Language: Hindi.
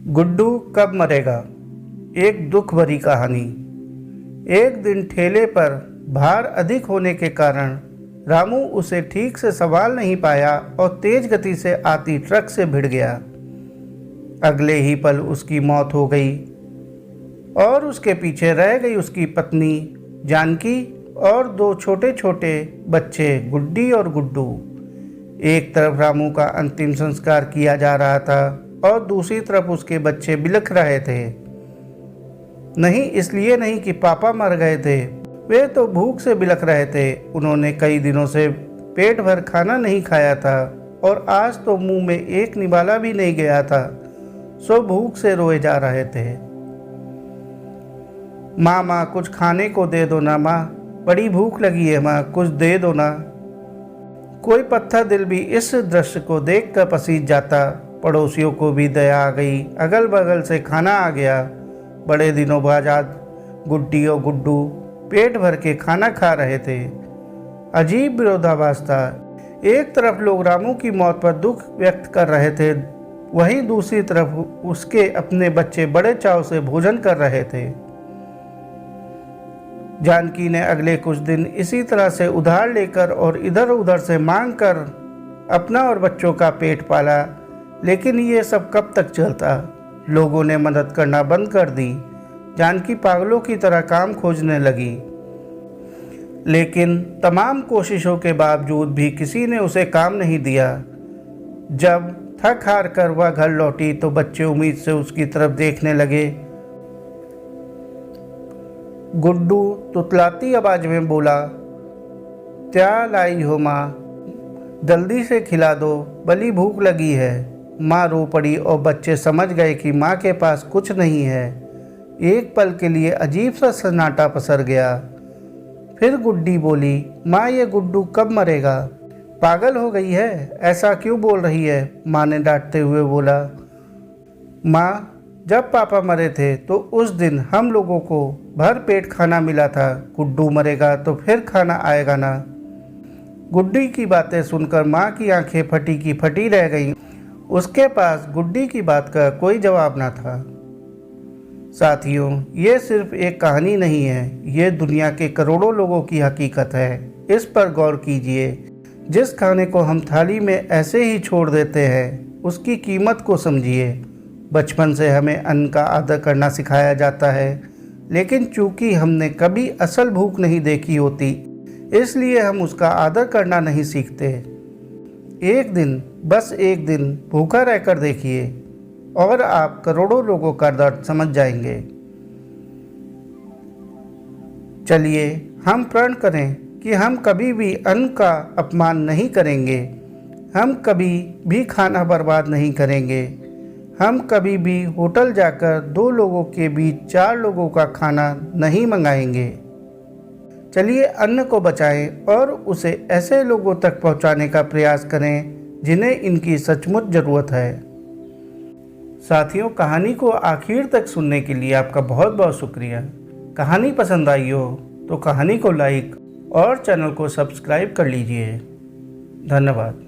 गुड्डू कब मरेगा? एक दुख भरी कहानी। एक दिन ठेले पर भार अधिक होने के कारण रामू उसे ठीक से संभाल नहीं पाया और तेज गति से आती ट्रक से भिड़ गया। अगले ही पल उसकी मौत हो गई और उसके पीछे रह गई उसकी पत्नी जानकी और दो छोटे छोटे बच्चे गुड्डी और गुड्डू। एक तरफ रामू का अंतिम संस्कार किया जा रहा था और दूसरी तरफ उसके बच्चे बिलख रहे थे। नहीं इसलिए नहीं कि पापा मर गए थे, वे तो भूख से बिलख रहे थे। उन्होंने कई दिनों से पेट भर खाना नहीं खाया था और आज तो मुंह में एक निवाला भी नहीं गया था, सो भूख से रोए जा रहे थे। माँ कुछ खाने को दे दो ना माँ, बड़ी भूख लगी है माँ, कुछ दे दो ना। कोई पत्थर दिल भी इस दृश्य को देखकर पसीज जाता। पड़ोसियों को भी दया आ गई, अगल बगल से खाना आ गया। बड़े दिनों बाद गुड्डी और गुड्डू पेट भर के खाना खा रहे थे। अजीब विरोधाभास था। एक तरफ लोग रामू की मौत पर दुख व्यक्त कर रहे थे, वहीं दूसरी तरफ उसके अपने बच्चे बड़े चाव से भोजन कर रहे थे। जानकी ने अगले कुछ दिन इसी तरह से उधार लेकर और इधर उधर से मांग कर अपना और बच्चों का पेट पाला। लेकिन ये सब कब तक चलता? लोगों ने मदद करना बंद कर दी। जानकी पागलों की तरह काम खोजने लगी, लेकिन तमाम कोशिशों के बावजूद भी किसी ने उसे काम नहीं दिया। जब थक हार कर वह घर लौटी तो बच्चे उम्मीद से उसकी तरफ देखने लगे। गुड्डू तुतलाती आवाज में बोला, क्या लाई हो माँ, जल्दी से खिला दो, बड़ी भूख लगी है। माँ रो पड़ी और बच्चे समझ गए कि माँ के पास कुछ नहीं है। एक पल के लिए अजीब सा सन्नाटा पसर गया। फिर गुड्डी बोली, माँ ये गुड्डू कब मरेगा? पागल हो गई है, ऐसा क्यों बोल रही है? माँ ने डांटते हुए बोला, माँ जब पापा मरे थे तो उस दिन हम लोगों को भर पेट खाना मिला था, गुड्डू मरेगा तो फिर खाना आएगा ना। गुड्डी की बातें सुनकर माँ की आंखें फटी की फटी रह गईं। उसके पास गुड्डी की बात का कोई जवाब न था। साथियों, ये सिर्फ एक कहानी नहीं है, ये दुनिया के करोड़ों लोगों की हकीकत है। इस पर गौर कीजिए। जिस खाने को हम थाली में ऐसे ही छोड़ देते हैं, उसकी कीमत को समझिए। बचपन से हमें अन्न का आदर करना सिखाया जाता है, लेकिन चूंकि हमने कभी असल भूख नहीं देखी होती, इसलिए हम उसका आदर करना नहीं सीखते। एक दिन, बस एक दिन भूखा रहकर देखिए और आप करोड़ों लोगों का दर्द समझ जाएंगे। चलिए हम प्रण करें कि हम कभी भी अन्न का अपमान नहीं करेंगे, हम कभी भी खाना बर्बाद नहीं करेंगे, हम कभी भी होटल जाकर 2 लोगों के बीच 4 लोगों का खाना नहीं मंगाएंगे। चलिए अन्न को बचाएं और उसे ऐसे लोगों तक पहुंचाने का प्रयास करें जिन्हें इनकी सचमुच ज़रूरत है। साथियों, कहानी को आखिर तक सुनने के लिए आपका बहुत बहुत शुक्रिया। कहानी पसंद आई हो तो कहानी को लाइक और चैनल को सब्सक्राइब कर लीजिए। धन्यवाद।